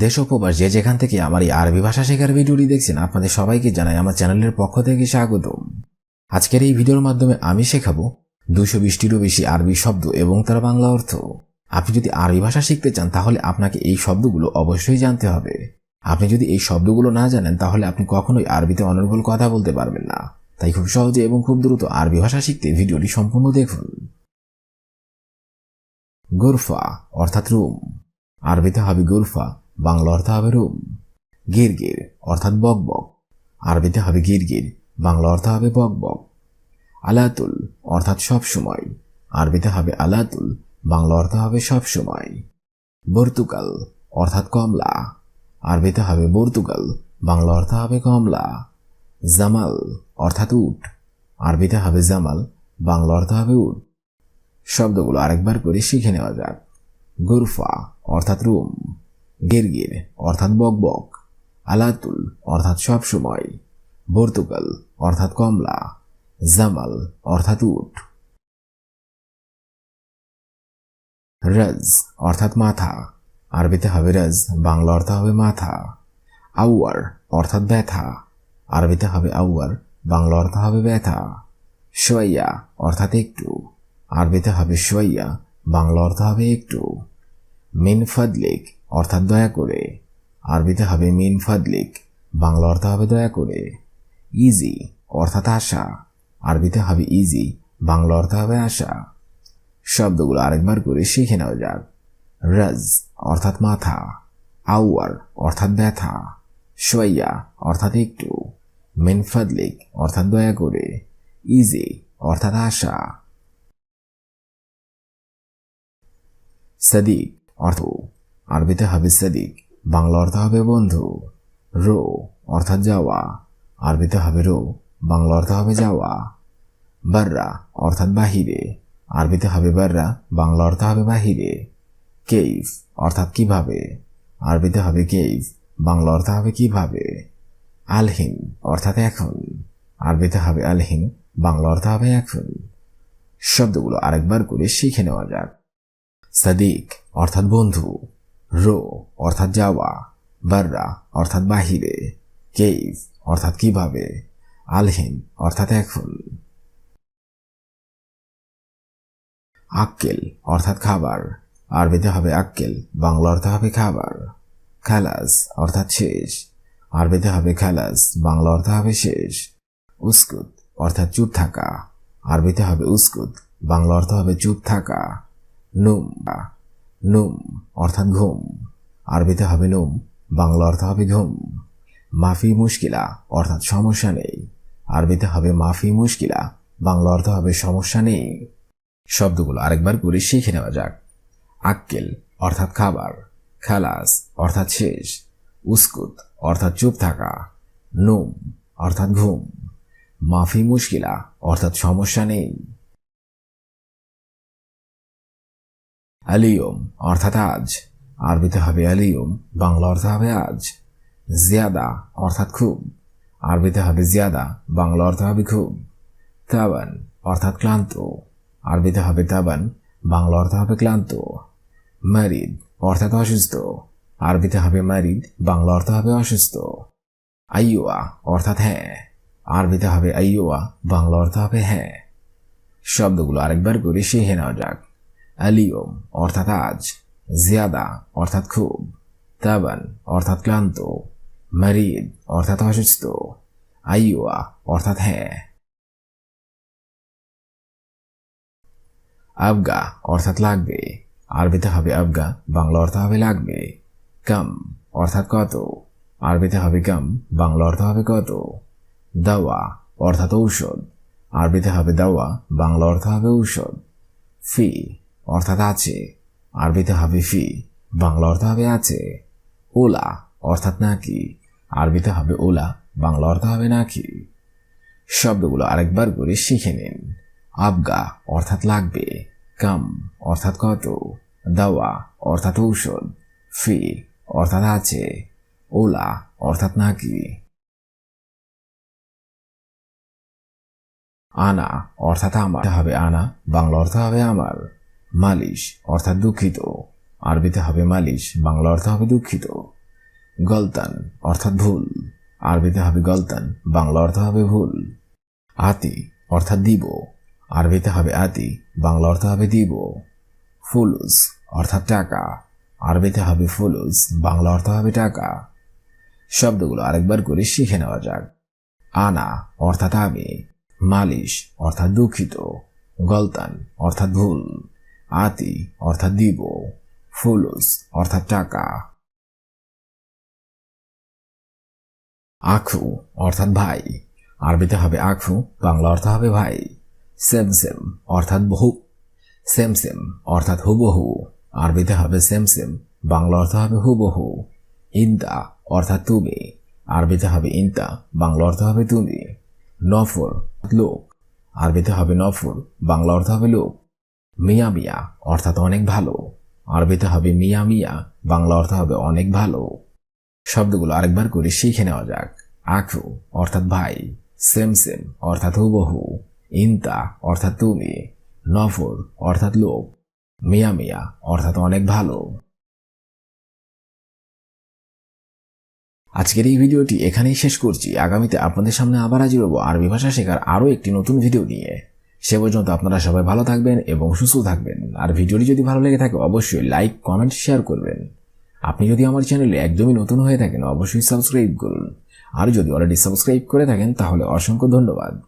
দেশ ও প্রবাস যে যেখান থেকে আমার এই আরবি ভাষা শেখার ভিডিওটি দেখছেন আপনাদের সবাইকে জানাই আমার চ্যানেলের পক্ষ থেকে স্বাগতম। আজকের এই ভিডিওর মাধ্যমে আমি শেখাবো 220টিরও বেশি আরবি শব্দ এবং তার বাংলা অর্থ। আপনি যদি আরবি ভাষা শিখতে চান তাহলে আপনাকে এই শব্দগুলো অবশ্যই জানতে হবে। আপনি যদি এই শব্দগুলো না জানেন তাহলে আপনি কখনোই আরবিতে অনর্গল কথা বলতে পারবেন না। তাই খুব সহজে এবং খুব দ্রুত আরবি ভাষা শিখতে ভিডিওটি সম্পূর্ণ দেখুন। গুরফা অর্থাৎ রুম, আরবিতে হবে গুরফা, বাংলা অর্থ হবে রুম। গিরগির অর্থাৎ বকবক, আরবিতে হবে গিরগির, বাংলা অর্থ হবে বকবক। আলাতুল অর্থাৎ সব সময়, আরবিতে হবে আলাতুল, বাংলা অর্থ হবে সব সময়। বর্তুকাল অর্থাৎ কমলা, আরবিতে হবে বর্তুকাল, বাংলা অর্থ হবে কমলা। জামাল অর্থাৎ উট, আরবিতে হবে জামাল, বাংলা অর্থ হবে উট। শব্দগুলো আরেকবার করে শিখে নেওয়া যাক। গুরফা অর্থাৎ রুম, গিরগির অর্থাৎ বকবক, আলাতুল অর্থাৎ সব সময়, বর্তুকাল অর্থাৎ কমলা, জামাল অর্থাৎ উট। রাজ অর্থাৎ মাথা, আরবিতে হবে রাজ, বাংলা অর্থ হবে মাথা। আউয়ার অর্থাৎ ব্যথা, আরবিতে হবে আউয়ার, বাংলা অর্থ হবে ব্যথা। শোয়াইয়া অর্থাৎ একটু, আরবিতে হবে শোয়াইয়া, বাংলা অর্থ হবে একটু। মিন ফাদলিক অর্থাৎ দয়া করে, আরবিতে হবে মিন ফাদলিক, বাংলা অর্থ হবে দয়া করে। ইজি অর্থাৎ আশা, আরবিতে হবে ইজি, বাংলা অর্থ হবে আশা। শব্দগুলো আরেকবার করে শিখে নেওয়া যাক। রাজ অর্থাৎ মাথা, আউয়ার অর্থাৎ ব্যথা, শোয়াইয়া অর্থাৎ একটু, মিন ফাদলিক অর্থাৎ দয়া করে, ইজি অর্থাৎ আশা। সাদিক অর্থ, আরবিতে হবে সাদিক, বাংলা অর্থ হবে বন্ধু। রো অর্থাৎ যাওয়া, আরবিতে হবে রো, বাংলা অর্থ হবে যাওয়া। বাররা অর্থাৎ বাহিরে, আরবিতে হবে বাররা, বাংলা অর্থ হবে বাহিরে। কেইফ অর্থাৎ কিভাবে, আরবিতে হবে কেইফ, বাংলা অর্থ হবে কিভাবে। আলহিন অর্থাৎ এখন, আরবিতে হবে আলহিন, বাংলা অর্থ হবে এখন। শব্দগুলো আরেকবার করে শিখে নেওয়া যাক। সাদিক অর্থাৎ বন্ধু, রো অর্থাৎ যাওয়া, বাররা অর্থাৎ বাহিরে, কেইফ অর্থাৎ কিভাবে, আলহিন অর্থাৎ এখন। আক্কেল অর্থাৎ খাবার, আরবিতে হবে আক্কেল, বাংলা অর্থ হবে খাবার। খালাস অর্থাৎ শেষ, আরবিতে হবে খালাস, বাংলা অর্থ হবে শেষ। উস্কুত অর্থাৎ চুপ থাকা, আরবিতে হবে উস্কুত, বাংলা অর্থ হবে চুপ থাকা। নুম নুম অর্থাৎ ঘুম, আরবিতে হবে নুম, বাংলা অর্থ হবে ঘুম। মাফি মুশকিলা অর্থাৎ সমস্যা নেই, আরবিতে হবে মাফি মুশকিলা, বাংলা অর্থ হবে সমস্যা নেই। শব্দগুলো আরেকবার করে শিখে নেওয়া যাক। আক্কেল অর্থাৎ খাবার, খালাস অর্থাৎ শেষ, উস্কুত অর্থাৎ চুপ থাকা, নুম অর্থাৎ ঘুম, মাফি মুশকিলা অর্থাৎ সমস্যা নেই। আলিয়ম অর্থাৎ আজ, আরবিতে হবে আলিয়ম, বাংলা অর্থ হবে আজ। জিয়াদা অর্থাৎ খুব, আরবিতে হবে জিয়াদা, বাংলা অর্থ হবে খুব। তাবান অর্থাৎ ক্লান্ত, আরবিতে হবে তাবান, বাংলা অর্থ হবে ক্লান্ত। মারিদ অর্থাৎ অসুস্থ, আরবিতে হবে মারিদ, বাংলা অর্থ হবে অসুস্থ। আইয়ুয়া অর্থাৎ হ্যাঁ, আরবিতে হবে আইয়ুয়া, বাংলা অর্থ হবে হ্যাঁ। শব্দগুলো আরেকবার করে শিখে নেওয়া যাক। আলিয়ম অর্থাৎ আজ, জিয়াদা অর্থাৎ খুব, তাবান অর্থাৎ ক্লান্ত, মারিদ অর্থাৎ অসুস্থ, আইয়ুয়া অর্থাৎ হ্যাঁ। আবগা অর্থাৎ লাগবে, আরবিতে হবে আবগা, বাংলা অর্থ হবে লাগবে। কাম অর্থাৎ কত, আরবিতে হবে কাম, বাংলা অর্থ হবে কত। দাওয়া অর্থাৎ ঔষধ, আরবিতে হবে দাওয়া, বাংলা অর্থ হবে ঔষধ। ফি অর্থাৎ আছে, আরবিতে হবে ফি, বাংলা অর্থ হবে আছে। ওলা অর্থাৎ নাকি, আরবিতে হবে ওলা, বাংলা অর্থ হবে নাকি। শব্দগুলো আরেকবার করে শিখে নিন। আবগা অর্থাৎ লাগবে, কাম অর্থাৎ কত, দাওয়া অর্থাৎ ঔষধ, ফি অর্থাৎ আছে, ওলা অর্থাৎ নাকি। আনা অর্থাৎ আমার, হবে আনা, বাংলা অর্থ হবে আমার। মালিশ অর্থাৎ দুঃখিত, আরবিতে হবে মালিশ, বাংলা অর্থ হবে দুঃখিত। গলতান অর্থাৎ ভুল, আরবিতে হবে গলতান, বাংলা অর্থ হবে ভুল। আতি অর্থাৎ দিব, আরবিতে হবে আতি, বাংলা অর্থ হবে দিব। ফুলুস অর্থাৎ টাকা, আরবিতে হবে ফুলুস, বাংলা অর্থ হবে টাকা। শব্দগুলো আরেকবার করে শিখে নেওয়া যাক। আনা অর্থাৎ আমি, মালিশ অর্থাৎ দুঃখিত, গলতান অর্থাৎ ভুল, আতি অর্থাৎ দিব, ফুলুস অর্থাৎ টাকা। আখু অর্থাৎ ভাই, আরবিতে হবে আখু, বাংলা অর্থ হবে ভাই। সেম সেম অর্থাৎ বহু, সেম সেম অর্থাৎ হুবহু, আরবিতে হবে সেম সেম, বাংলা অর্থ হবে হুবহু। ইন্তা অর্থাৎ তুমি, আরবিতে হবে ইন্তা, বাংলা অর্থ হবে তুমি। নফর লোক, আরবিতে হবে নফর, বাংলা অর্থ হবে লোক। মিয়া মিয়া অর্থাৎ অনেক ভালো, আরবিতে হবে মিয়া মিয়া, বাংলা অর্থ হবে অনেক ভালো। শব্দগুলো আরেকবার করে শিখে নেওয়া যাক। আখু অর্থাৎ ভাই, সেম সেম অর্থাৎ হুবহু, ইন্তা অর্থাৎ তুমি, নফর অর্থাৎ লোক, মিয়া মিয়া অর্থাৎ অনেক ভালো। আজকের এই ভিডিওটি এখানেই শেষ করছি। আগামীতে আপনাদের সামনে আবার হাজির হব আরবি ভাষা শেখার আরও একটি নতুন ভিডিও নিয়ে। সে পর্যন্ত আপনারা সবাই ভালো থাকবেন এবং সুস্থ থাকবেন। আর ভিডিওটি যদি ভালো লেগে থাকে অবশ্যই লাইক, কমেন্ট, শেয়ার করবেন। আপনি যদি আমার চ্যানেলে একদমই নতুন হয়ে থাকেন অবশ্যই সাবস্ক্রাইব করুন। আর যদি অলরেডি সাবস্ক্রাইব করে থাকেন তাহলে অসংখ্য ধন্যবাদ।